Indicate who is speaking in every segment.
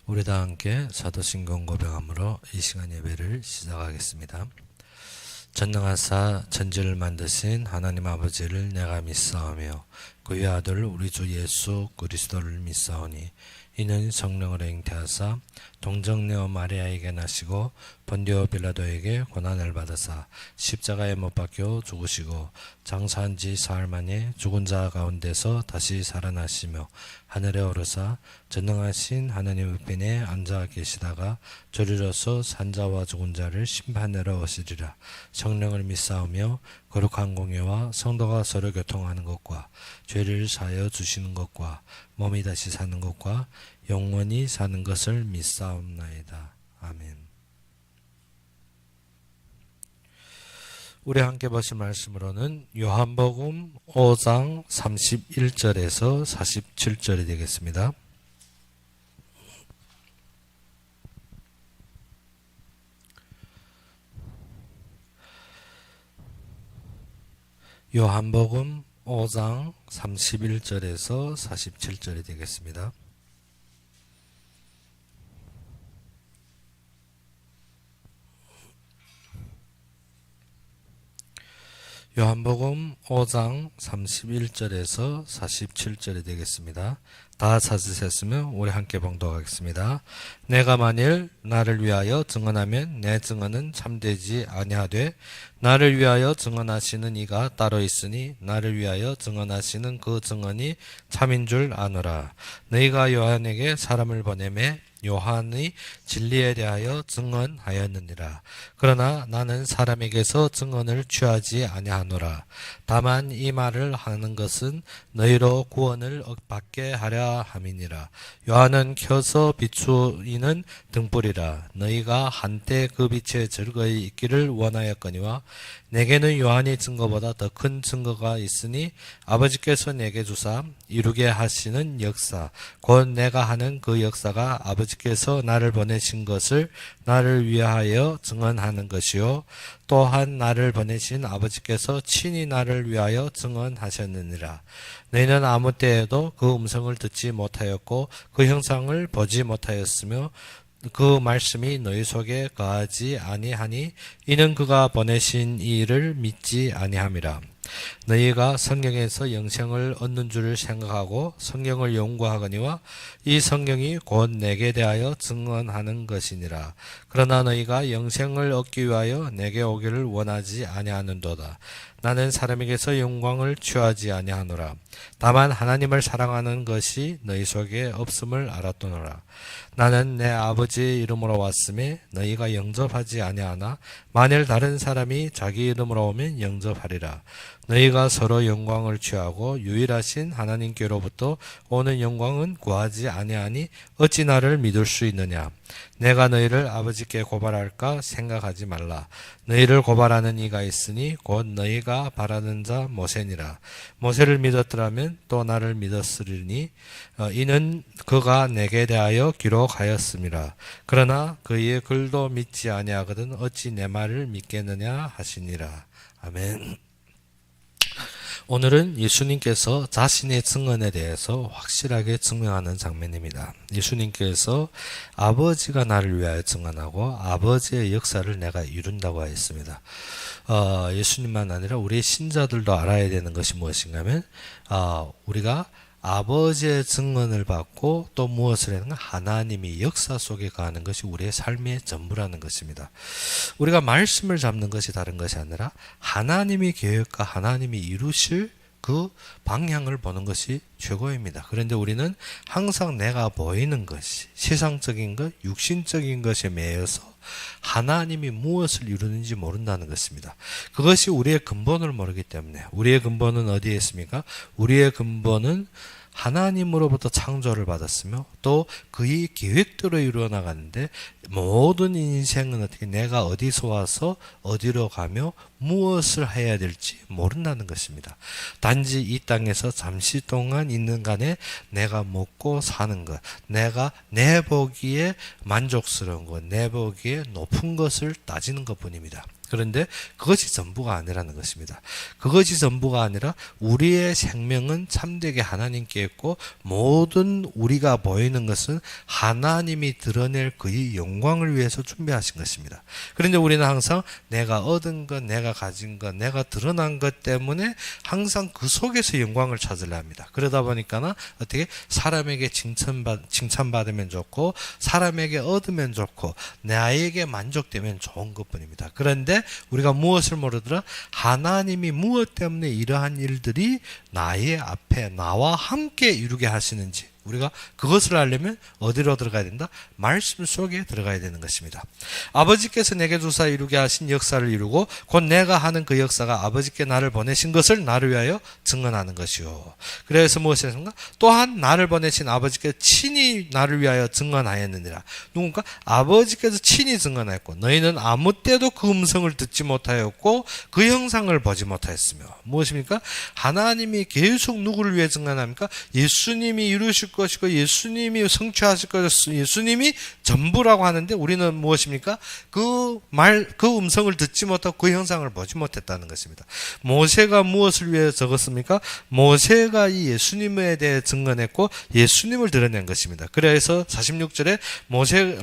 Speaker 1: 우리 다 함께 사도신경 고백함으로 이 시간 예배를 시작하겠습니다. 전능하사 천지를 만드신 하나님 아버지를 내가 믿사오며 그의 아들 우리 주 예수 그리스도를 믿사오니 이는 성령을 잉태하사 동정녀 마리아에게 나시고 본디오 빌라도에게 고난을 받으사 십자가에 못 박혀 죽으시고 장사한 지 사흘 만에 죽은 자 가운데서 다시 살아나시며 하늘에 오르사 전능하신 하나님 우편에 앉아 계시다가 저리로서 산자와 죽은 자를 심판하러 오시리라. 성령을 믿사오며 거룩한 공예와 성도가 서로 교통하는 것과 죄를 사하여 주시는 것과 몸이 다시 사는 것과 영원히 사는 것을 믿사옵나이다. 아멘. 우리 함께 보신 말씀으로는 요한복음 5장 31절에서 47절이 되겠습니다. 요한복음 5장 31절에서 47절이 되겠습니다. 요한복음 5장 31절에서 47절이 되겠습니다. 다 찾으셨으면 우리 함께 봉독하겠습니다. 내가 만일 나를 위하여 증언하면 내 증언은 참되지 아니하되 나를 위하여 증언하시는 이가 따로 있으니 나를 위하여 증언하시는 그 증언이 참인 줄 아노라. 너희가 요한에게 사람을 보내매 요한이 진리에 대하여 증언하였느니라. 그러나 나는 사람에게서 증언을 취하지 아니하노라. 다만 이 말을 하는 것은 너희로 구원을 받게 하려 함이니라. 요한은 켜서 비추이는 등불이라. 너희가 한때 그 빛에 즐거이 있기를 원하였거니와 내게는 요한의 증거보다 더 큰 증거가 있으니 아버지께서 내게 주사 이루게 하시는 역사 곧 내가 하는 그 역사가 아버지께서 나를 보내신 것을 나를 위하여 증언하는 것이요 또한 나를 보내신 아버지께서 친히 나를 위하여 증언하셨느니라. 너희는 아무 때에도 그 음성을 듣지 못하였고 그 형상을 보지 못하였으며 그 말씀이 너희 속에 거하지 아니하니 이는 그가 보내신 이를 믿지 아니함이라. 너희가 성경에서 영생을 얻는 줄을 생각하고 성경을 연구하거니와 이 성경이 곧 내게 대하여 증언하는 것이니라. 그러나 너희가 영생을 얻기 위하여 내게 오기를 원하지 아니하는도다. 나는 사람에게서 영광을 취하지 아니하노라. 다만 하나님을 사랑하는 것이 너희 속에 없음을 알았도노라. 나는 내 아버지의 이름으로 왔음에 너희가 영접하지 아니하나 만일 다른 사람이 자기 이름으로 오면 영접하리라. 너희가 서로 영광을 취하고 유일하신 하나님께로부터 오는 영광은 구하지 아니하니 어찌 나를 믿을 수 있느냐. 내가 너희를 아버지께 고발할까 생각하지 말라. 너희를 고발하는 이가 있으니 곧 너희가 바라는 자 모세니라. 모세를 믿었더라면 또 나를 믿었으리니 이는 그가 내게 대하여 기록하였음이라. 그러나 그의 글도 믿지 아니하거든 어찌 내 말을 믿겠느냐 하시니라. 아멘. 오늘은 예수님께서 자신의 증언에 대해서 확실하게 증명하는 장면입니다. 예수님께서 아버지가 나를 위하여 증언하고 아버지의 역사를 내가 이룬다고 하였습니다. 예수님만 아니라 우리 신자들도 알아야 되는 것이 무엇인가 하면 우리가 아버지의 증언을 받고 또 무엇을 하는가? 하나님이 역사 속에 가는 것이 우리의 삶의 전부라는 것입니다. 우리가 말씀을 잡는 것이 다른 것이 아니라 하나님의 계획과 하나님이 이루실 그 방향을 보는 것이 최고입니다. 그런데 우리는 항상 내가 보이는 것이 세상적인 것, 육신적인 것에 매여서 하나님이 무엇을 이루는지 모른다는 것입니다. 그것이 우리의 근본을 모르기 때문에 우리의 근본은 어디에 있습니까? 우리의 근본은 하나님으로부터 창조를 받았으며 또 그의 계획대로 이루어나가는데 모든 인생은 어떻게 내가 어디서 와서 어디로 가며 무엇을 해야 될지 모른다는 것입니다. 단지 이 땅에서 잠시 동안 있는 간에 내가 먹고 사는 것, 내가 내 보기에 만족스러운 것, 내 보기에 높은 것을 따지는 것뿐입니다. 그런데 그것이 전부가 아니라는 것입니다. 그것이 전부가 아니라 우리의 생명은 참되게 하나님께 있고 모든 우리가 보이는 것은 하나님이 드러낼 그의 영광을 위해서 준비하신 것입니다. 그런데 우리는 항상 내가 얻은 것, 내가 가진 것, 내가 드러난 것 때문에 항상 그 속에서 영광을 찾으려 합니다. 그러다 보니까는 어떻게 사람에게 칭찬받으면 좋고 사람에게 얻으면 좋고 나에게 만족되면 좋은 것뿐입니다. 그런데 우리가 무엇을 모르더라? 하나님이 무엇 때문에 이러한 일들이 나의 앞에 나와 함께 이루게 하시는지 우리가 그것을 알려면 어디로 들어가야 된다? 말씀 속에 들어가야 되는 것입니다. 아버지께서 내게 주사 이루게 하신 역사를 이루고 곧 내가 하는 그 역사가 아버지께 나를 보내신 것을 나를 위하여 증언하는 것이요. 그래서 무엇이었습니까? 또한 나를 보내신 아버지께서 친히 나를 위하여 증언하였느니라. 누군가? 아버지께서 친히 증언하였고 너희는 아무 때도 그 음성을 듣지 못하였고 그 형상을 보지 못하였으며 무엇입니까? 하나님이 계속 누구를 위해 증언합니까? 예수님이 이루실 것이고 예수님이 성취하실 것이고 예수님이 전부라고 하는데 우리는 무엇입니까? 그 음성을 듣지 못하고 그 형상을 보지 못했다는 것입니다. 모세가 무엇을 위해 적었습니까? 모세가 이 예수님에 대해 증언했고 예수님을 드러낸 것입니다. 그래서 46절에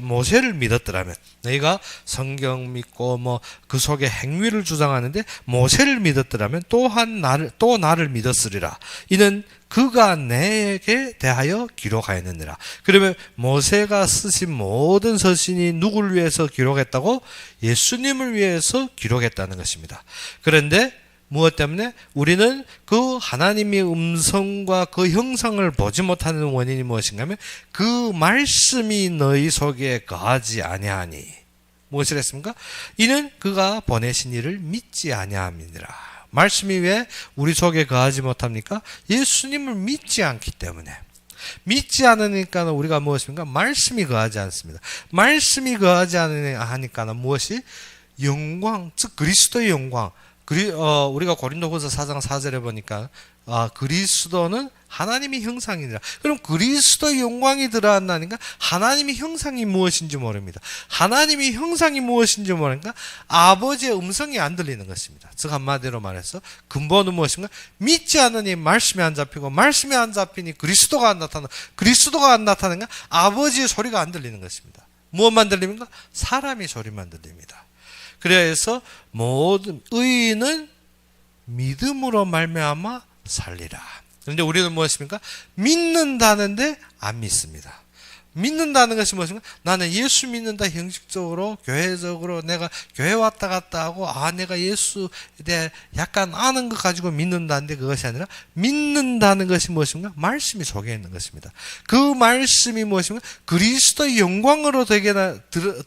Speaker 1: 모세를 믿었더라면 너희가 성경 믿고 그 속에 행위를 주장하는데 모세를 믿었더라면 또한 나를 믿었으리라. 이는 그가 내게 대하여 기록하였느니라. 그러면 모세가 쓰신 모든 서신이 누구를 위해서 기록했다고? 예수님을 위해서 기록했다는 것입니다. 그런데 무엇 때문에? 우리는 그 하나님의 음성과 그 형상을 보지 못하는 원인이 무엇인가 하면 그 말씀이 너희 속에 거하지 아니하니 무엇을 했습니까? 이는 그가 보내신 이를 믿지 아니함이니라. 말씀이 왜 우리 속에 거하지 못합니까? 예수님을 믿지 않기 때문에. 믿지 않으니까 우리가 무엇입니까? 말씀이 거하지 않습니다. 말씀이 거하지 않으니까 무엇이? 영광, 즉 그리스도의 영광. 우리가 고린도후서 4장 4절에 보니까 그리스도는 하나님의 형상이니라. 그럼 그리스도의 영광이 들어간다니까 하나님의 형상이 무엇인지 모릅니다. 하나님의 형상이 무엇인지 모르니까 아버지의 음성이 안 들리는 것입니다. 즉 한마디로 말해서 근본은 무엇인가? 믿지 않으니 말씀이 안 잡히고 말씀이 안 잡히니 그리스도가 안 나타나. 그리스도가 안 나타나니까 아버지의 소리가 안 들리는 것입니다. 무엇만 들립니까? 사람의 소리만 들립니다. 그래서 모든 의인은 믿음으로 말미암아 살리라. 그런데 우리는 무엇입니까? 믿는다는데 안 믿습니다. 믿는다는 것이 무엇인가? 나는 예수 믿는다 형식적으로 교회적으로 내가 교회 왔다 갔다 하고 내가 예수에 대해 약간 아는 것 가지고 믿는다는데 그것이 아니라 믿는다는 것이 무엇인가? 말씀이 속에 있는 것입니다. 그 말씀이 무엇인가? 그리스도의 영광으로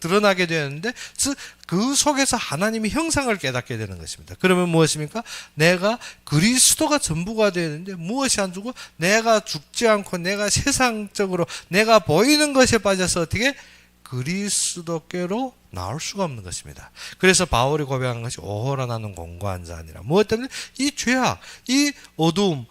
Speaker 1: 드러나게 되었는데 즉 그 속에서 하나님의 형상을 깨닫게 되는 것입니다. 그러면 무엇입니까? 내가 그리스도가 전부가 되는데 무엇이 안 주고 내가 죽지 않고 내가 세상적으로 내가 보이는 것에 빠져서 어떻게 그리스도께로 나올 수가 없는 것입니다. 그래서 바울이 고백한 것이 오호라 나는 공고한 자 아니라 무엇 때문에? 이 죄악, 이 어두움,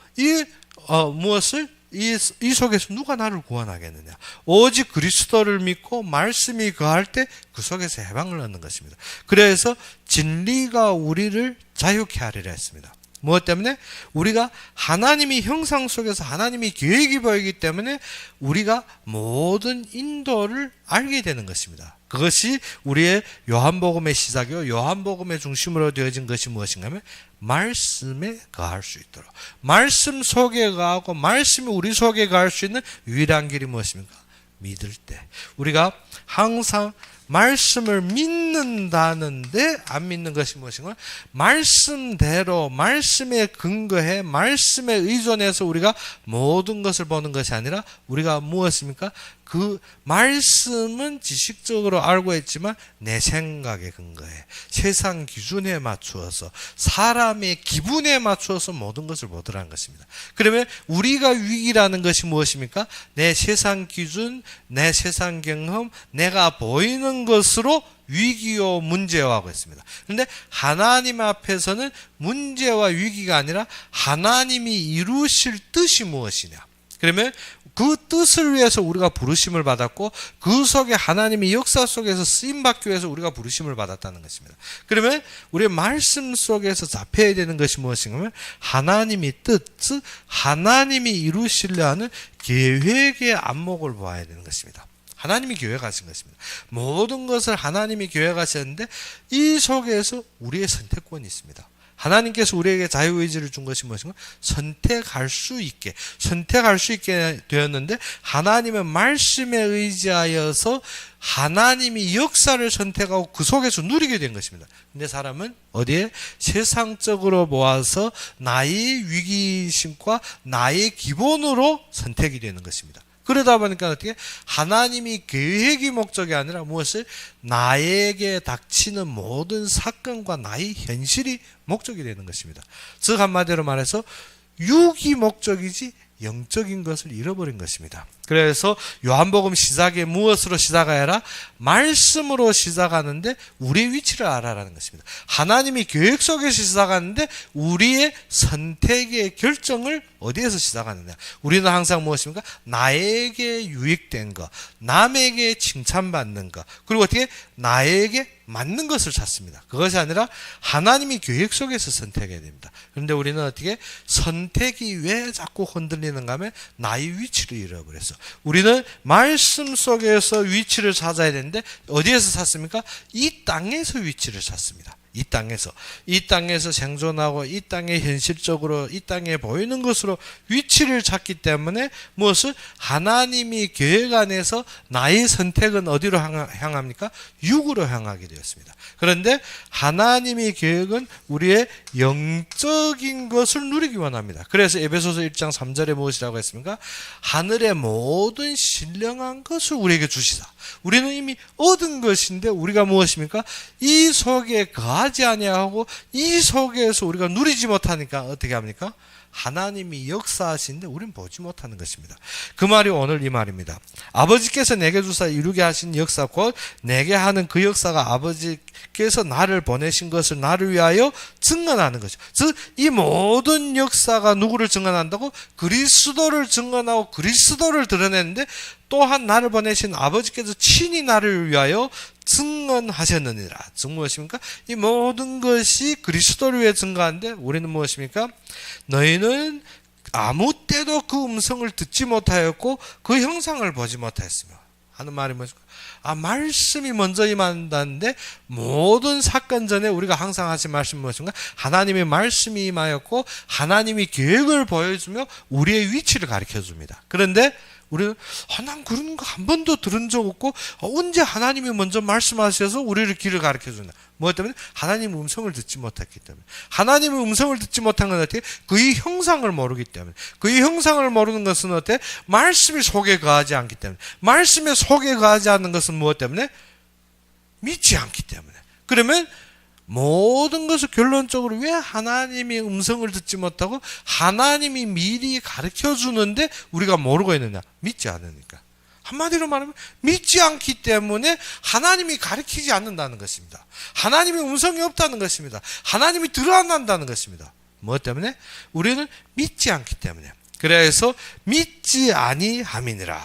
Speaker 1: 무엇을 이 속에서 누가 나를 구원하겠느냐? 오직 그리스도를 믿고 말씀이 거할 때 그 속에서 해방을 얻는 것입니다. 그래서 진리가 우리를 자유케 하리라 했습니다. 무엇 때문에? 우리가 하나님의 형상 속에서 하나님의 계획이 보이기 때문에 우리가 모든 인도를 알게 되는 것입니다. 그것이 우리의 요한복음의 시작이요 요한복음의 중심으로 되어진 것이 무엇인가 하면 말씀에 거할 수 있도록 말씀 속에 거하고 말씀이 우리 속에 거할 수 있는 유일한 길이 무엇입니까? 믿을 때 우리가 항상 말씀을 믿는다는데 안 믿는 것이 무엇인가? 말씀대로 말씀에 근거해 말씀에 의존해서 우리가 모든 것을 보는 것이 아니라 우리가 무엇입니까? 그 말씀은 지식적으로 알고 있지만 내 생각에 근거해 세상 기준에 맞추어서 사람의 기분에 맞추어서 모든 것을 보더라는 것입니다. 그러면 우리가 위기라는 것이 무엇입니까? 내 세상 기준, 내 세상 경험, 내가 보이는 것으로 위기요 문제요 하고 있습니다. 그런데 하나님 앞에서는 문제와 위기가 아니라 하나님이 이루실 뜻이 무엇이냐. 그러면 그 뜻을 위해서 우리가 부르심을 받았고 그 속에 하나님의 역사 속에서 쓰임받기 위해서 우리가 부르심을 받았다는 것입니다. 그러면 우리의 말씀 속에서 잡혀야 되는 것이 무엇인가 하면 하나님의 뜻, 즉 하나님이 이루시려 하는 계획의 안목을 보아야 되는 것입니다. 하나님이 계획하신 것입니다. 모든 것을 하나님이 계획하셨는데 이 속에서 우리의 선택권이 있습니다. 하나님께서 우리에게 자유의지를 준 것이 무엇인가? 선택할 수 있게 되었는데 하나님의 말씀에 의지하여서 하나님이 역사를 선택하고 그 속에서 누리게 된 것입니다. 근데 사람은 어디에? 세상적으로 모아서 나의 위기의식과 나의 기본으로 선택이 되는 것입니다. 그러다 보니까 어떻게? 하나님이 계획이 목적이 아니라 무엇을? 나에게 닥치는 모든 사건과 나의 현실이 목적이 되는 것입니다. 즉 한마디로 말해서 육이 목적이지 영적인 것을 잃어버린 것입니다. 그래서 요한복음 시작에 무엇으로 시작하여라? 말씀으로 시작하는데 우리의 위치를 알아라는 것입니다. 하나님이 계획 속에서 시작하는데 우리의 선택의 결정을 어디에서 시작하느냐? 우리는 항상 무엇입니까? 나에게 유익된 것, 남에게 칭찬받는 것, 그리고 어떻게 나에게 맞는 것을 찾습니다. 그것이 아니라 하나님이 계획 속에서 선택해야 됩니다. 그런데 우리는 어떻게 선택이 왜 자꾸 흔들리는가 하면 나의 위치를 잃어버렸어. 우리는 말씀 속에서 위치를 찾아야 되는데 어디에서 찾습니까? 이 땅에서 위치를 찾습니다. 이 땅에서 생존하고 이 땅에 현실적으로 이 땅에 보이는 것으로 위치를 찾기 때문에 무엇을? 하나님이 계획 안에서 나의 선택은 어디로 향합니까? 육으로 향하게 되었습니다. 그런데 하나님의 계획은 우리의 영적인 것을 누리기 원합니다. 그래서 에베소서 1장 3절에 무엇이라고 했습니까? 하늘의 모든 신령한 것을 우리에게 주시사. 우리는 이미 얻은 것인데 우리가 무엇입니까? 이 속에 거하지 아니하고 이 속에서 우리가 누리지 못하니까 어떻게 합니까? 하나님이 역사하시는데 우리는 보지 못하는 것입니다. 그 말이 오늘 이 말입니다. 아버지께서 내게 주사 이루게 하신 역사 곧 내게 하는 그 역사가 아버지께서 나를 보내신 것을 나를 위하여 증언하는 것이죠. 즉 이 모든 역사가 누구를 증언한다고? 그리스도를 증언하고 그리스도를 드러내는데 또한 나를 보내신 아버지께서 친히 나를 위하여 증언하셨느니라. 즉 무엇입니까? 이 모든 것이 그리스도를 위해 증거하는데 우리는 무엇입니까? 너희는 아무 때도 그 음성을 듣지 못하였고 그 형상을 보지 못하였으며 하는 말이 무엇입니까? 말씀이 먼저 임한다는데 모든 사건 전에 우리가 항상 하신 말씀이 무엇인가? 하나님의 말씀이 임하였고 하나님이 계획을 보여주며 우리의 위치를 가르쳐줍니다. 그런데 우리는 난 그런 거 한 번도 들은 적 없고 언제 하나님이 먼저 말씀하셔서 우리를 길을 가르쳐준다. 뭐 때문에? 하나님의 음성을 듣지 못했기 때문에. 하나님의 음성을 듣지 못한 건 어떻게? 그의 형상을 모르기 때문에. 그의 형상을 모르는 것은 어때? 말씀이 속에 거하지 않기 때문에. 말씀에 속에 거하지 않는 것은 무엇 때문에? 믿지 않기 때문에. 그러면 모든 것을 결론적으로 왜 하나님의 음성을 듣지 못하고 하나님이 미리 가르쳐 주는데 우리가 모르고 있느냐? 믿지 않으니까. 한마디로 말하면 믿지 않기 때문에 하나님이 가르치지 않는다는 것입니다. 하나님의 음성이 없다는 것입니다. 하나님이 드러난다는 것입니다. 무엇 때문에? 우리는 믿지 않기 때문에. 그래서 믿지 아니함이니라.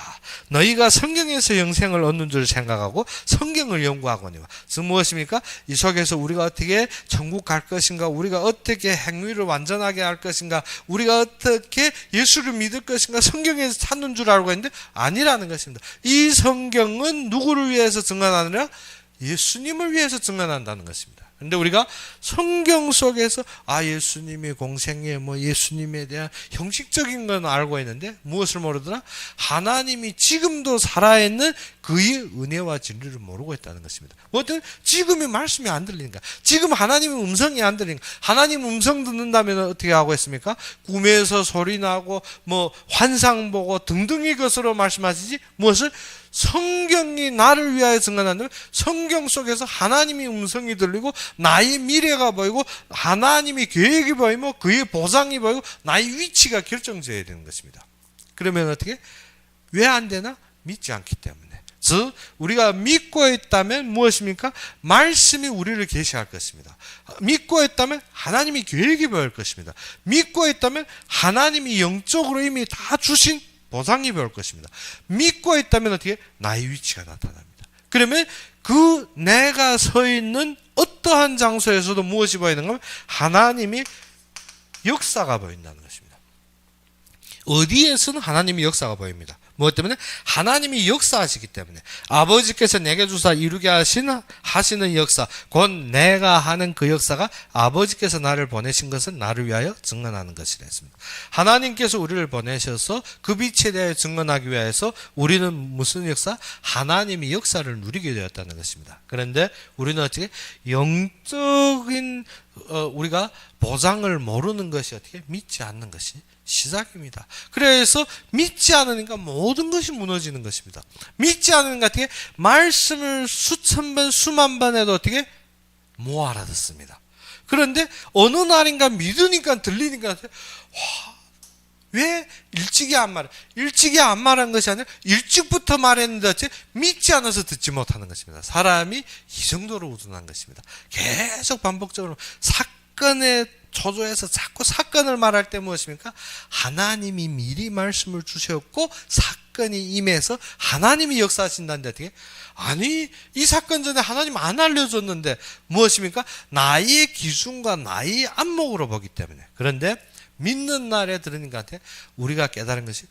Speaker 1: 너희가 성경에서 영생을 얻는 줄 생각하고 성경을 연구하거니와. 즉 무엇입니까? 이 속에서 우리가 어떻게 천국 갈 것인가, 우리가 어떻게 행위를 완전하게 할 것인가, 우리가 어떻게 예수를 믿을 것인가 성경에서 찾는 줄 알고 있는데 아니라는 것입니다. 이 성경은 누구를 위해서 증언하느냐? 예수님을 위해서 증언한다는 것입니다. 근데 우리가 성경 속에서 예수님이 공생에 예수님에 대한 형식적인 건 알고 있는데 무엇을 모르더라? 하나님이 지금도 살아있는 그의 은혜와 진리를 모르고 있다는 것입니다. 어떤 지금의 말씀이 안 들리니까, 지금 하나님의 음성이 안 들리니까. 하나님 음성 듣는다면 어떻게 하고 있습니까? 꿈에서 소리 나고 환상 보고 등등의 것으로 말씀하시지 무엇을? 성경이 나를 위하여 증언한다면 성경 속에서 하나님의 음성이 들리고 나의 미래가 보이고 하나님의 계획이 보이고 그의 보상이 보이고 나의 위치가 결정져야 되는 것입니다. 그러면 어떻게? 왜 안 되나? 믿지 않기 때문에. 즉 우리가 믿고 있다면 무엇입니까? 말씀이 우리를 계시할 것입니다. 믿고 있다면 하나님이 계획이 보일 것입니다. 믿고 있다면 하나님이 영적으로 이미 다 주신 보상이 올 것입니다. 믿고 있다면 어떻게? 나의 위치가 나타납니다. 그러면 그 내가 서 있는 어떠한 장소에서도 무엇이 보이는가 하면 하나님이 역사가 보인다는 것입니다. 어디에서는 하나님이 역사가 보입니다. 무엇 때문에? 하나님이 역사하시기 때문에. 아버지께서 내게 주사 이루게 하시는 역사, 곧 내가 하는 그 역사가 아버지께서 나를 보내신 것은 나를 위하여 증언하는 것이라 했습니다. 하나님께서 우리를 보내셔서 그 빛에 대해 증언하기 위해서 우리는 무슨 역사? 하나님이 역사를 누리게 되었다는 것입니다. 그런데 우리는 어떻게? 영적인 우리가 보장을 모르는 것이 어떻게? 믿지 않는 것이 시작입니다. 그래서 믿지 않으니까 모든 것이 무너지는 것입니다. 믿지 않으니까 어떻게? 말씀을 수천 번 수만 번 해도 어떻게? 못 알아듣습니다. 그런데 어느 날인가 믿으니까 들리니까 와, 왜 일찍이 안 말해? 일찍이 안 말한 것이 아니라 일찍부터 말했는데 어째 믿지 않아서 듣지 못하는 것입니다. 사람이 이 정도로 우둔한 것입니다. 계속 반복적으로 사건에 초조해서 자꾸 사건을 말할 때 무엇입니까? 하나님이 미리 말씀을 주셨고 사건이 임해서 하나님이 역사하신다는데 어떻게? 아니 이 사건 전에 하나님 안 알려줬는데 무엇입니까? 나의 기준과 나의 안목으로 보기 때문에. 그런데 믿는 날에 들으니까 우리가 깨달은 것이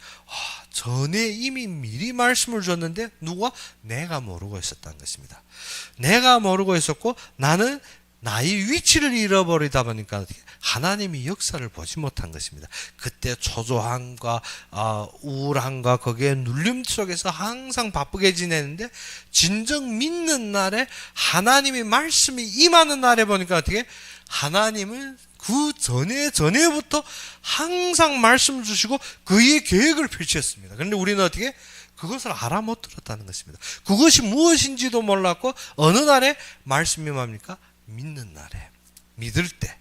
Speaker 1: 전에 이미 미리 말씀을 줬는데 누가? 내가 모르고 있었다는 것입니다. 내가 모르고 있었고 나는 나의 위치를 잃어버리다 보니까 하나님이 역사를 보지 못한 것입니다. 그때 초조함과 우울함과 거기에 눌림 속에서 항상 바쁘게 지내는데 진정 믿는 날에 하나님이 말씀이 임하는 날에 보니까 어떻게? 하나님은 그 전에부터 항상 말씀을 주시고 그의 계획을 펼쳤습니다. 그런데 우리는 어떻게? 그것을 알아 못 들었다는 것입니다. 그것이 무엇인지도 몰랐고 어느 날에 말씀이 뭡니까? 믿는 날에, 믿을 때.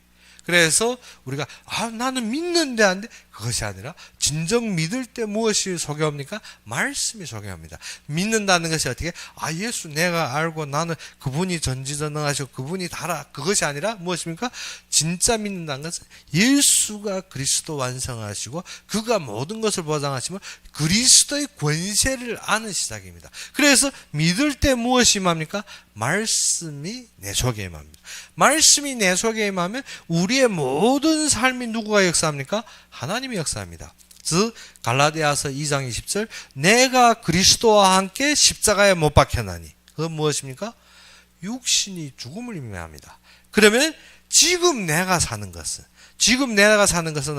Speaker 1: 그래서 우리가 나는 믿는데 안 돼. 그것이 아니라 진정 믿을 때 무엇이 소개합니까? 말씀이 소개합니다. 믿는다는 것이 어떻게? 예수 내가 알고 나는 그분이 전지전능하시고 그분이 다라. 그것이 아니라 무엇입니까? 진짜 믿는다는 것은 예수가 그리스도 완성하시고 그가 모든 것을 보장하시면 그리스도의 권세를 아는 시작입니다. 그래서 믿을 때 무엇이 임합니까? 말씀이 내 속에 임합니다. 말씀이 내 속에 임하면 우리의 모든 삶이 누구가 역사합니까? 하나님이 역사합니다. 즉 갈라디아서 2장 20절 내가 그리스도와 함께 십자가에 못 박혀나니 그건 무엇입니까? 육신이 죽음을 의미합니다. 그러면 지금 내가 사는 것은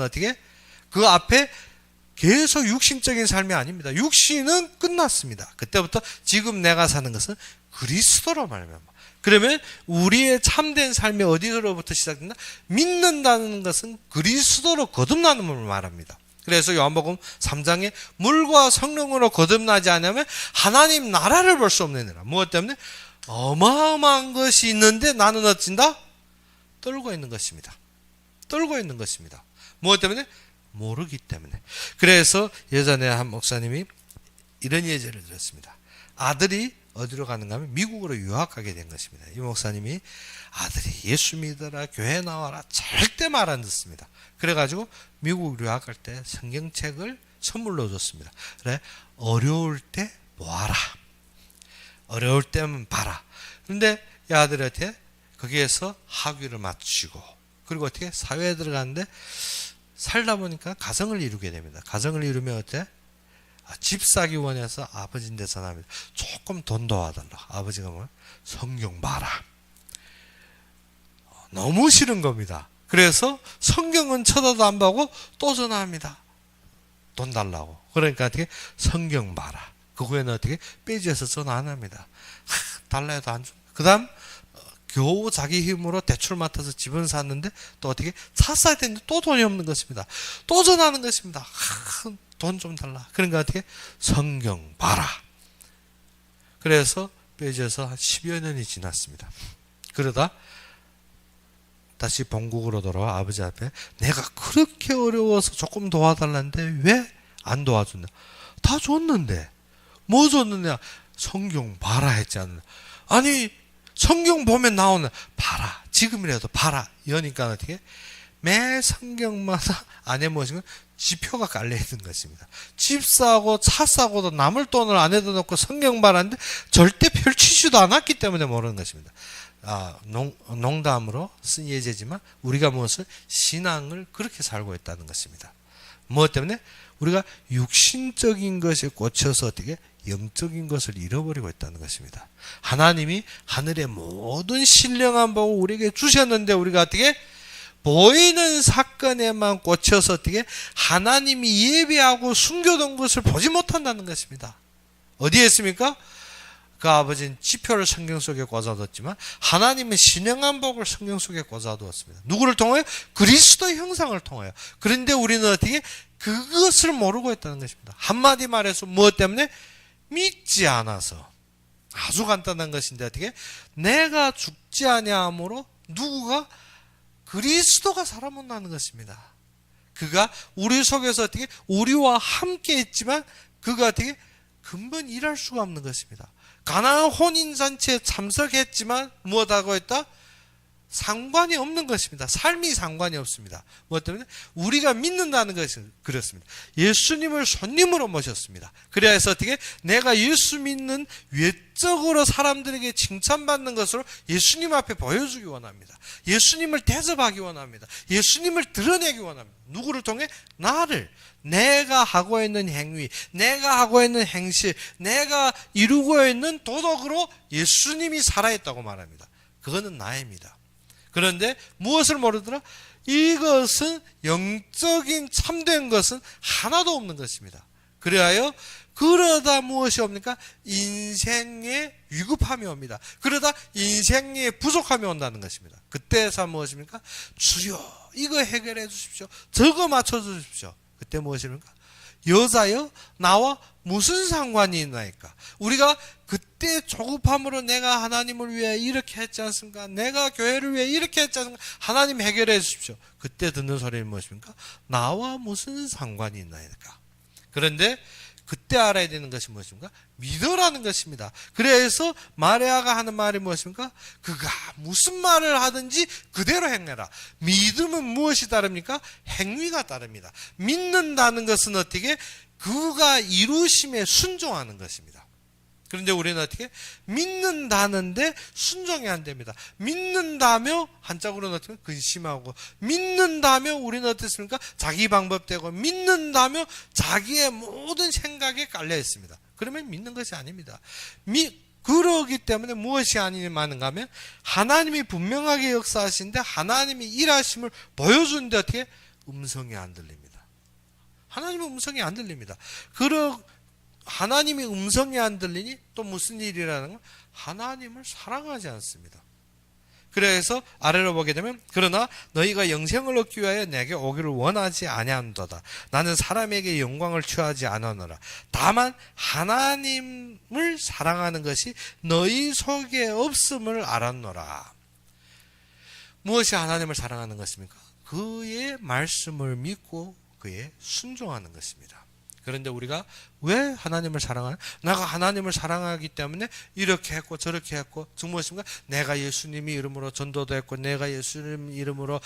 Speaker 1: 어떻게? 그 앞에 계속 육신적인 삶이 아닙니다. 육신은 끝났습니다. 그때부터 지금 내가 사는 것은 그리스도로 말합니다. 그러면 우리의 참된 삶이 어디로부터 시작된다? 믿는다는 것은 그리스도로 거듭나는 걸 말합니다. 그래서 요한복음 3장에 물과 성령으로 거듭나지 않으면 하나님 나라를 볼 수 없느니라. 무엇 때문에? 어마어마한 것이 있는데 나는 어찐다? 떨고 있는 것입니다. 떨고 있는 것입니다. 무엇 때문에? 모르기 때문에. 그래서 예전에 한 목사님이 이런 예제를 들었습니다. 아들이 어디로 가는가 하면 미국으로 유학하게 된 것입니다. 이 목사님이 아들이 예수 믿어라 교회 나와라 절대 말 안 듣습니다. 그래가지고 미국 유학할 때 성경책을 선물로 줬습니다. 그래 어려울 때 모아라. 어려울 때면 봐라. 그런데 이 아들한테 거기에서 학위를 마치고 그리고 어떻게 사회에 들어가는데 살다 보니까 가정을 이루게 됩니다. 가정을 이루면 어때? 집 사기 원해서 아버지인데 전화합니다. 조금 돈 도와달라. 아버지가 뭐 성경 봐라. 너무 싫은 겁니다. 그래서 성경은 쳐다도 안 보고 또 전화합니다. 돈 달라고. 그러니까 어떻게? 성경 봐라. 그 후에는 어떻게? 빼지어서 전화 안 합니다. 달라 해도 안 줘. 그 다음 겨우 자기 힘으로 대출 맡아서 집은 샀는데 또 어떻게? 샀어야 되는데 또 돈이 없는 것입니다. 또 전화하는 것입니다. 돈 좀 달라. 그러니까 어떻게? 성경 봐라. 그래서 빼져서 한 10여 년이 지났습니다. 그러다 다시 본국으로 돌아와 아버지 앞에 내가 그렇게 어려워서 조금 도와달라는데 왜 안 도와줬냐? 다 줬는데 뭐 줬느냐? 성경 봐라 했지 않나? 아니 성경 보면 나오는 봐라. 지금이라도 봐라. 이러니까 어떻게? 매 성경마다 안에 무엇인가 지표가 깔려 있는 것입니다. 집 사고 차 사고도 남을 돈을 안에다 넣고 성경 말하는데 절대 펼치지도 않았기 때문에 모르는 것입니다. 농담으로 쓴 예제지만 우리가 무엇을 신앙을 그렇게 살고 있다는 것입니다. 무엇 때문에? 우리가 육신적인 것에 꽂혀서 어떻게 영적인 것을 잃어버리고 있다는 것입니다. 하나님이 하늘의 모든 신령한 복을 우리에게 주셨는데 우리가 어떻게 보이는 사건에만 꽂혀서 어떻게 하나님이 예배하고 숨겨둔 것을 보지 못한다는 것입니다. 어디에 있습니까? 그 아버지는 지표를 성경 속에 꽂아뒀지만 하나님은 신령한 복을 성경 속에 꽂아두었습니다. 누구를 통하여? 그리스도의 형상을 통하여. 그런데 우리는 어떻게 그것을 모르고 있다는 것입니다. 한마디 말해서 무엇 때문에? 믿지 않아서. 아주 간단한 것인데 어떻게? 내가 죽지 아니하므로 누구가? 그리스도가 살아못나는 것입니다. 그가 우리 속에서 어떻게? 우리와 함께 있지만 그가 어떻게? 근본 일할 수가 없는 것입니다. 가나안 혼인잔치에 참석했지만 무엇하고 했다? 상관이 없는 것입니다. 삶이 상관이 없습니다. 무엇 때문에? 우리가 믿는다는 것은 그렇습니다. 예수님을 손님으로 모셨습니다. 그래서 어떻게? 내가 예수 믿는 외적으로 사람들에게 칭찬받는 것으로 예수님 앞에 보여주기 원합니다. 예수님을 대접하기 원합니다. 예수님을 드러내기 원합니다. 누구를 통해? 나를. 내가 하고 있는 행위, 내가 하고 있는 행실, 내가 이루고 있는 도덕으로 예수님이 살아있다고 말합니다. 그거는 나입니다. 그런데 무엇을 모르더라? 이것은 영적인 참된 것은 하나도 없는 것입니다. 그래야 그러다 무엇이 옵니까? 인생의 위급함이 옵니다. 그러다 인생의 부족함이 온다는 것입니다. 그때서 무엇입니까? 주여 이거 해결해 주십시오. 저거 맞춰 주십시오. 그때 무엇입니까? 여자여 나와 무슨 상관이 있나이까? 우리가 그때 조급함으로 내가 하나님을 위해 이렇게 했지 않습니까? 내가 교회를 위해 이렇게 했지 않습니까? 하나님 해결해 주십시오. 그때 듣는 소리는 무엇입니까? 나와 무슨 상관이 있나이까? 그런데 그때 알아야 되는 것이 무엇입니까? 믿으라는 것입니다. 그래서 마리아가 하는 말이 무엇입니까? 그가 무슨 말을 하든지 그대로 행해라. 믿음은 무엇이 따릅니까? 행위가 따릅니다. 믿는다는 것은 어떻게? 그가 이루심에 순종하는 것입니다. 그런데 우리는 어떻게? 믿는다는데 순종이 안 됩니다. 믿는다며 한짝으로는 어떻게? 근심하고, 믿는다며 우리는 어떻습니까? 자기 방법대로, 믿는다며 자기의 모든 생각에 깔려 있습니다. 그러면 믿는 것이 아닙니다. 그러기 때문에 무엇이 아니는가 하면 하나님이 분명하게 역사하시는데 하나님이 일하심을 보여주는데 어떻게? 음성이 안 들립니다. 하나님의 음성이 안 들립니다. 하나님의 음성이 안 들리니 또 무슨 일이라는 건 하나님을 사랑하지 않습니다. 그래서 아래로 보게 되면 그러나 너희가 영생을 얻기 위하여 내게 오기를 원하지 아니한도다. 나는 사람에게 영광을 취하지 않으노라. 다만 하나님을 사랑하는 것이 너희 속에 없음을 알았노라. 무엇이 하나님을 사랑하는 것입니까? 그의 말씀을 믿고 그에 순종하는 것입니다. 그런데 우리가 왜 하나님을 사랑하냐? 내가 하나님을 사랑하기 때문에 이렇게 했고 저렇게 했고 즉 무엇입니까? 내가 예수님이 이름으로 전도도 했고 내가 예수님 이름으로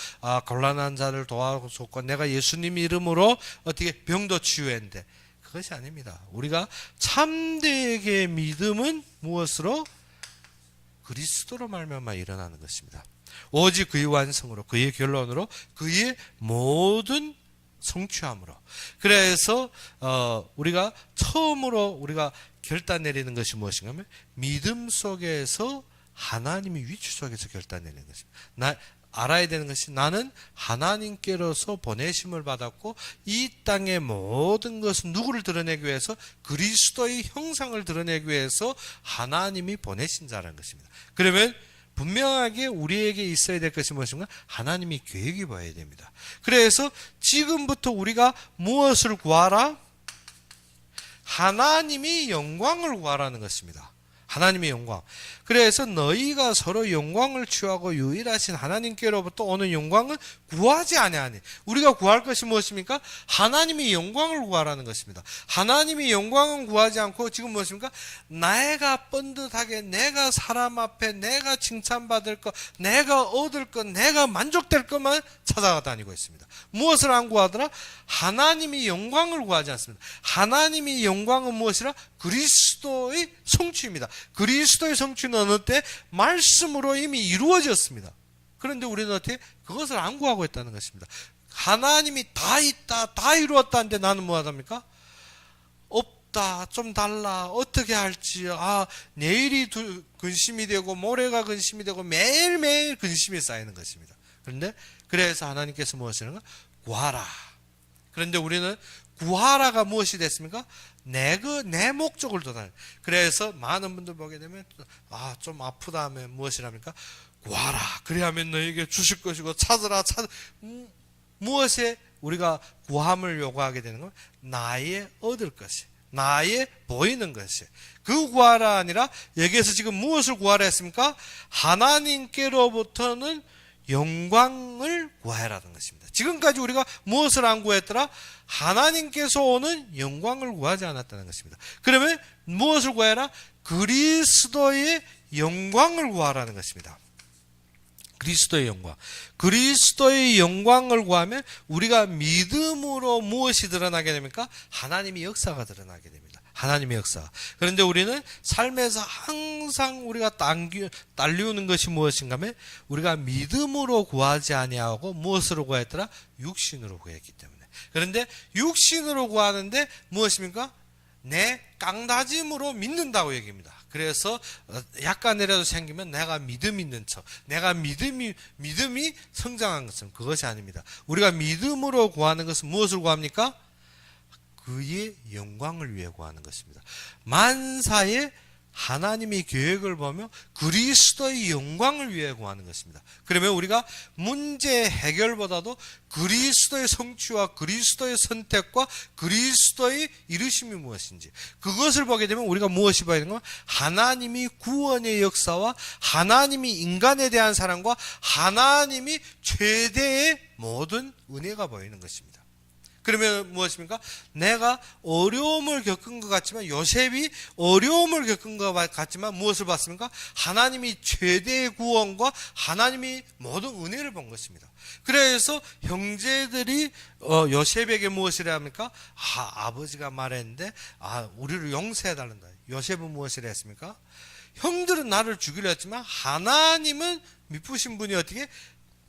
Speaker 1: 곤란한 자를 도와줬고 내가 예수님 이름으로 어떻게 병도 치유했는데 그것이 아닙니다. 우리가 참되게 믿음은 무엇으로? 그리스도로 말미암아 일어나는 것입니다. 오직 그의 완성으로 그의 결론으로 그의 모든 성취함으로. 그래서 우리가 처음으로 우리가 결단 내리는 것이 무엇인가 하면 믿음 속에서 하나님의 위치 속에서 결단 내리는 것입니다. 알아야 되는 것이 나는 하나님께로서 보내심을 받았고 이 땅의 모든 것은 누구를 드러내기 위해서? 그리스도의 형상을 드러내기 위해서 하나님이 보내신 자라는 것입니다. 그러면 분명하게 우리에게 있어야 될 것이 무엇인가? 하나님이 계획이 보여야 됩니다. 그래서 지금부터 우리가 무엇을 구하라? 하나님이 영광을 구하라는 것입니다. 하나님의 영광. 그래서 너희가 서로 영광을 취하고 유일하신 하나님께로부터 오는 영광은 구하지 아니하니. 우리가 구할 것이 무엇입니까? 하나님의 영광을 구하라는 것입니다. 하나님의 영광은 구하지 않고 지금 무엇입니까? 내가 번듯하게, 내가 사람 앞에 내가 칭찬받을 것, 내가 얻을 것, 내가 만족될 것만 찾아가 다니고 있습니다. 무엇을 안 구하더라? 하나님의 영광을 구하지 않습니다. 하나님의 영광은 무엇이라? 그리스도의 성취입니다. 그리스도의 성취는 어느 때? 말씀으로 이미 이루어졌습니다. 그런데 우리는 어떻게? 그것을 안 구하고 있다는 것입니다. 하나님이 다 있다, 다 이루었다는데 나는 뭐하답니까? 없다, 좀 달라, 어떻게 할지, 내일이 근심이 되고 모레가 근심이 되고 매일매일 근심이 쌓이는 것입니다. 그런데 그래서 하나님께서 무엇이는가? 구하라. 그런데 우리는 구하라가 무엇이 됐습니까? 내 목적을 도달. 그래서 많은 분들 보게 되면 좀 아프다 하면 무엇이랍니까? 구하라. 그래야면 너에게 주실 것이고 찾으라. 무엇에 우리가 구함을 요구하게 되는 건 나의 얻을 것이, 나의 보이는 것이. 그 구하라 아니라 여기에서 지금 무엇을 구하라 했습니까? 하나님께로부터는 영광을 구하라는 것입니다. 지금까지 우리가 무엇을 안 구했더라? 하나님께서 오는 영광을 구하지 않았다는 것입니다. 그러면 무엇을 구해라? 그리스도의 영광을 구하라는 것입니다. 그리스도의 영광. 그리스도의 영광을 구하면 우리가 믿음으로 무엇이 드러나게 됩니까? 하나님의 역사가 드러나게 됩니다. 하나님의 역사. 그런데 우리는 삶에서 항상 우리가 딸리우는 것이 무엇인가 하면 우리가 믿음으로 구하지 아니하고 무엇으로 구했더라? 육신으로 구했기 때문에. 그런데 육신으로 구하는데 무엇입니까? 내 깡다짐으로 믿는다고 얘기합니다. 그래서 약간이라도 생기면 내가 믿음 있는 척, 내가 믿음이 성장한 것은 그것이 아닙니다. 우리가 믿음으로 구하는 것은 무엇을 구합니까? 그의 영광을 위해 구하는 것입니다. 만사의 하나님의 계획을 보며 그리스도의 영광을 위해 구하는 것입니다. 그러면 우리가 문제 해결보다도 그리스도의 성취와 그리스도의 선택과 그리스도의 이루심이 무엇인지 그것을 보게 되면 우리가 무엇이 봐야 되는 건 하나님이 구원의 역사와 하나님이 인간에 대한 사랑과 하나님이 최대의 모든 은혜가 보이는 것입니다. 그러면 무엇입니까? 내가 어려움을 겪은 것 같지만 요셉이 어려움을 겪은 것 같지만 무엇을 봤습니까? 하나님이 최대의 구원과 하나님이 모든 은혜를 본 것입니다. 그래서 형제들이 요셉에게 무엇이라 합니까? 아버지가 말했는데 우리를 용서해달란다. 요셉은 무엇이라 했습니까? 형들은 나를 죽이려 했지만 하나님은 미쁘신 분이 어떻게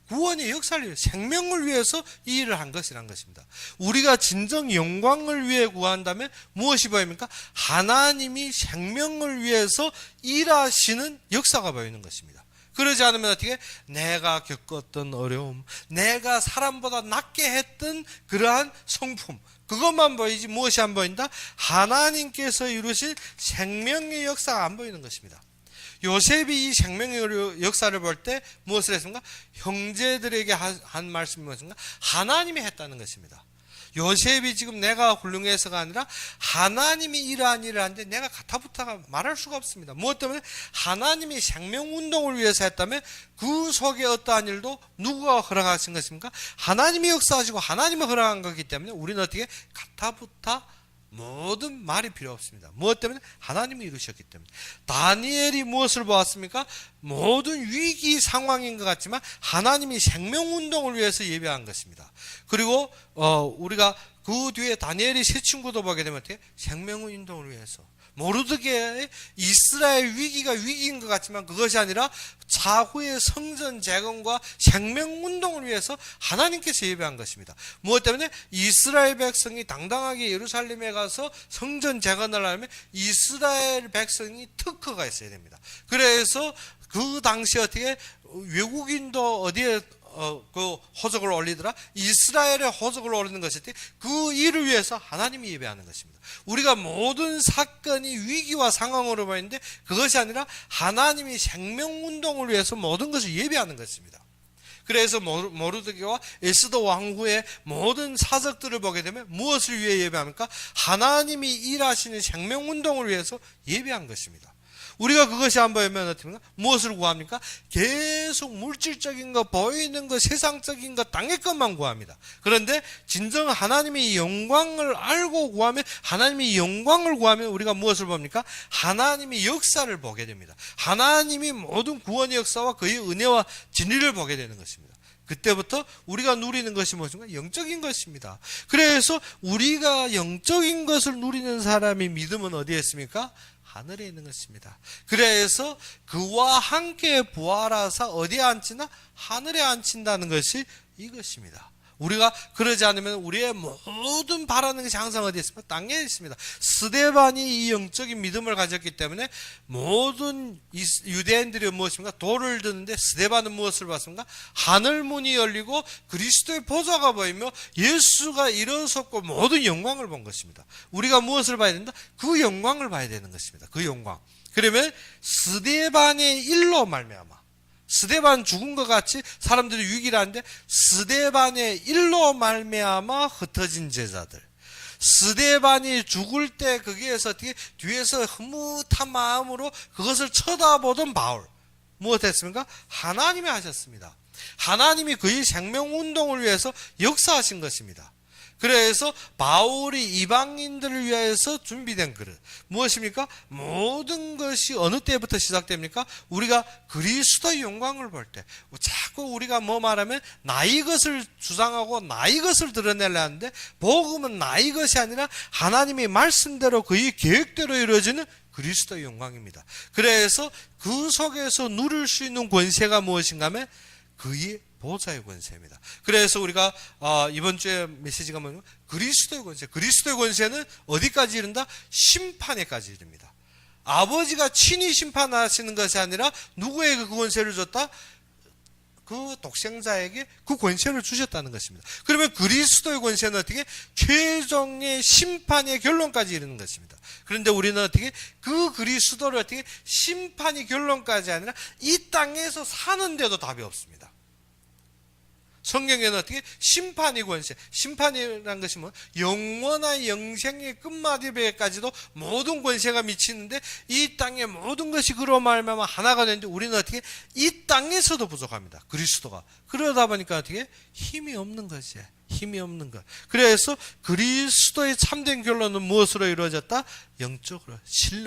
Speaker 1: 구원의 역사를 생명을 위해서 이 일을 한 것이란 것입니다. 우리가 진정 영광을 위해 구한다면 무엇이 보입니까? 하나님이 생명을 위해서 일하시는 역사가 보이는 것입니다. 그러지 않으면 어떻게? 내가 겪었던 어려움, 내가 사람보다 낮게 했던 그러한 성품, 그것만 보이지 무엇이 안 보인다? 하나님께서 이루신 생명의 역사가 안 보이는 것입니다. 요셉이 이 생명의 역사를 볼 때 무엇을 했습니까? 형제들에게 한 말씀이 무엇인가? 하나님이 했다는 것입니다. 요셉이 지금 내가 훌륭해서가 아니라 하나님이 이러한 일을 하는데 내가 가타부타가 말할 수가 없습니다. 무엇 때문에? 하나님이 생명운동을 위해서 했다면 그 속에 어떠한 일도 누구가 허락하신 것입니까? 하나님이 역사하시고 하나님이 허락한 거기 때문에 우리는 어떻게 가타부타 모든 말이 필요 없습니다. 무엇 때문에? 하나님이 이루셨기 때문에. 다니엘이 무엇을 보았습니까? 모든 위기 상황인 것 같지만 하나님이 생명운동을 위해서 예배한 것입니다. 그리고 우리가 그 뒤에 다니엘이 세 친구도 보게 되면 어떻게? 생명운동을 위해서. 모르드게의 이스라엘 위기가 위기인 것 같지만 그것이 아니라 차후의 성전 재건과 생명운동을 위해서 하나님께서 예배한 것입니다. 무엇 때문에? 이스라엘 백성이 당당하게 예루살렘에 가서 성전 재건을 하려면 이스라엘 백성이 특허가 있어야 됩니다. 그래서 그 당시 어떻게 외국인도 어디에 그 호적을 올리더라? 이스라엘의 호적을 올리는 것이 그 일을 위해서 하나님이 예배하는 것입니다. 우리가 모든 사건이 위기와 상황으로 보이는데 그것이 아니라 하나님이 생명운동을 위해서 모든 것을 예배하는 것입니다. 그래서 모르드게와 에스더 왕후의 모든 사적들을 보게 되면 무엇을 위해 예배합니까? 하나님이 일하시는 생명운동을 위해서 예배한 것입니다. 우리가 그것이 안 보이면 어떻게 합니까? 무엇을 구합니까? 계속 물질적인 거, 보이는 거, 세상적인 거, 땅의 것만 구합니다. 그런데 진정 하나님의 영광을 알고 구하면, 하나님의 영광을 구하면 우리가 무엇을 봅니까? 하나님의 역사를 보게 됩니다. 하나님이 모든 구원의 역사와 그의 은혜와 진리를 보게 되는 것입니다. 그때부터 우리가 누리는 것이 무엇인가? 영적인 것입니다. 그래서 우리가 영적인 것을 누리는 사람의 믿음은 어디에 있습니까? 하늘에 있는 것입니다. 그래서 그와 함께 부활하사 어디에 앉히나? 하늘에 앉힌다는 것이 이것입니다. 우리가 그러지 않으면 우리의 모든 바라는 것이 항상 어디에 있습니까? 땅에 있습니다. 스데반이 이 영적인 믿음을 가졌기 때문에 모든 유대인들이 무엇입니까? 돌을 드는데 스데반은 무엇을 봤습니까? 하늘문이 열리고 그리스도의 보좌가 보이며 예수가 일어섰고 모든 영광을 본 것입니다. 우리가 무엇을 봐야 된다? 그 영광을 봐야 되는 것입니다. 그 영광. 그러면 스데반의 일로 말미암아, 스데반 죽은 것 같이 사람들이 유익이라는데 스데반의 일로 말미암아 흩어진 제자들, 스데반이 죽을 때 거기에서 어떻게 뒤에서 흐뭇한 마음으로 그것을 쳐다보던 바울, 무엇했습니까? 하나님이 하셨습니다. 하나님이 그의 생명운동을 위해서 역사하신 것입니다. 그래서 바울이 이방인들을 위해서 준비된 그릇 무엇입니까? 모든 것이 어느 때부터 시작됩니까? 우리가 그리스도의 영광을 볼 때 자꾸 우리가 뭐 말하면 나의 것을 주장하고 나의 것을 드러내려 하는데, 복음은 나의 것이 아니라 하나님의 말씀대로 그의 계획대로 이루어지는 그리스도의 영광입니다. 그래서 그 속에서 누릴 수 있는 권세가 무엇인가 하면 그의 보좌의 권세입니다. 그래서 우리가 이번 주에 메시지가 뭐냐면 그리스도의 권세. 그리스도의 권세는 어디까지 이른다? 심판에까지 이릅니다. 아버지가 친히 심판하시는 것이 아니라 누구에게 그 권세를 줬다? 그 독생자에게 그 권세를 주셨다는 것입니다. 그러면 그리스도의 권세는 어떻게? 최종의 심판의 결론까지 이르는 것입니다. 그런데 우리는 어떻게? 그 그리스도를 어떻게? 심판의 결론까지 아니라 이 땅에서 사는데도 답이 없습니다. 성경에는 어떻게? 심판의 권세. 심판이라는 것이 뭐? 영원한 영생의 끝마디배까지도 모든 권세가 미치는데 이 땅의 모든 것이 그로 말미암아 하나가 되는데 우리는 어떻게? 이 땅에서도 부족합니다. 그리스도가. 그러다 보니까 어떻게? 힘이 없는 것이에요. 힘이 없는 것. 그래서 그리스도의 참된 결론은 무엇으로 이루어졌다? 영적으로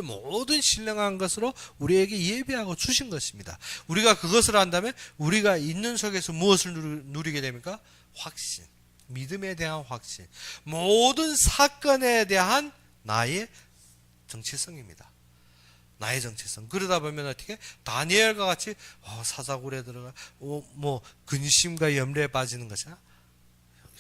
Speaker 1: 모든 신령한 것으로 우리에게 예비하고 주신 것입니다. 우리가 그것을 한다면 우리가 있는 속에서 무엇을 누리게 됩니까? 확신, 믿음에 대한 확신, 모든 사건에 대한 나의 정체성입니다. 나의 정체성. 그러다 보면 어떻게? 다니엘과 같이 사자굴에 들어가 근심과 염려에 빠지는 것이야.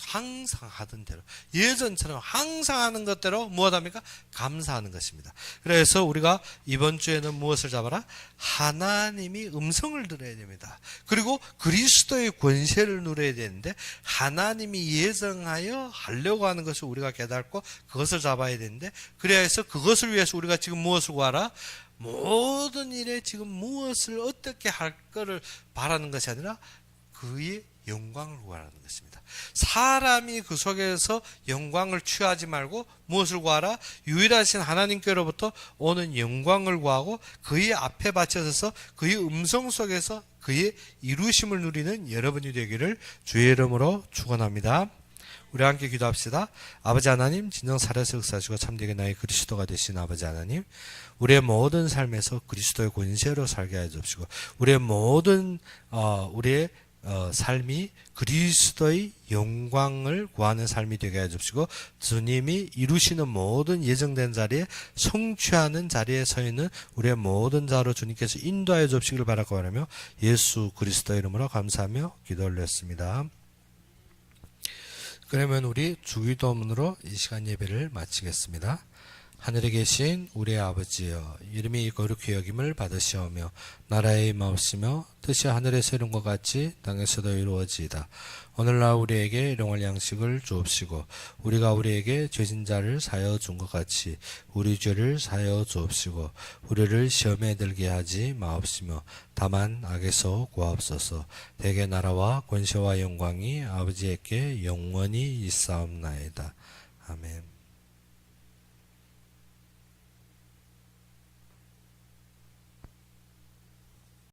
Speaker 1: 항상 하던 대로, 예전처럼 항상 하는 것대로 무엇합니까? 감사하는 것입니다. 그래서 우리가 이번 주에는 무엇을 잡아라? 하나님이 음성을 들어야 됩니다. 그리고 그리스도의 권세를 누려야 되는데 하나님이 예정하여 하려고 하는 것을 우리가 깨닫고 그것을 잡아야 되는데, 그래서 그것을 위해서 우리가 지금 무엇을 구하라? 모든 일에 지금 무엇을 어떻게 할 거를 바라는 것이 아니라 그의 영광을 구하라는 것입니다. 사람이 그 속에서 영광을 취하지 말고 무엇을 구하라? 유일하신 하나님께로부터 오는 영광을 구하고 그의 앞에 바쳐서서 그의 음성 속에서 그의 이루심을 누리는 여러분이 되기를 주의 이름으로 축원합니다. 우리 함께 기도합시다. 아버지 하나님, 진정 살아서 역사하시고 참되게 나의 그리스도가 되신 아버지 하나님, 우리의 모든 삶에서 그리스도의 권세로 살게 해 주시고 우리의 모든 우리의 삶이 그리스도의 영광을 구하는 삶이 되게 해 주시고 주님이 이루시는 모든 예정된 자리에 성취하는 자리에 서 있는 우리의 모든 자로 주님께서 인도하여 주시기를 바라고 하며 예수 그리스도 이름으로 감사하며 기도 올렸습니다. 그러면 우리 주기도문으로 이 시간 예배를 마치겠습니다. 하늘에 계신 우리의 아버지여, 이름이 거룩히 여김을 받으시오며 나라의 임하옵시며 뜻이 하늘에서 이룬 것 같이 땅에서도 이루어지이다. 오늘날 우리에게 일용할 양식을 주옵시고 우리가 우리에게 죄진 자를 사하여 준 것 같이 우리 죄를 사하여 주옵시고 우리를 시험에 들게 하지 마옵시며 다만 악에서 구하옵소서. 대개 나라와 권세와 영광이 아버지에게 영원히 있사옵나이다. 아멘.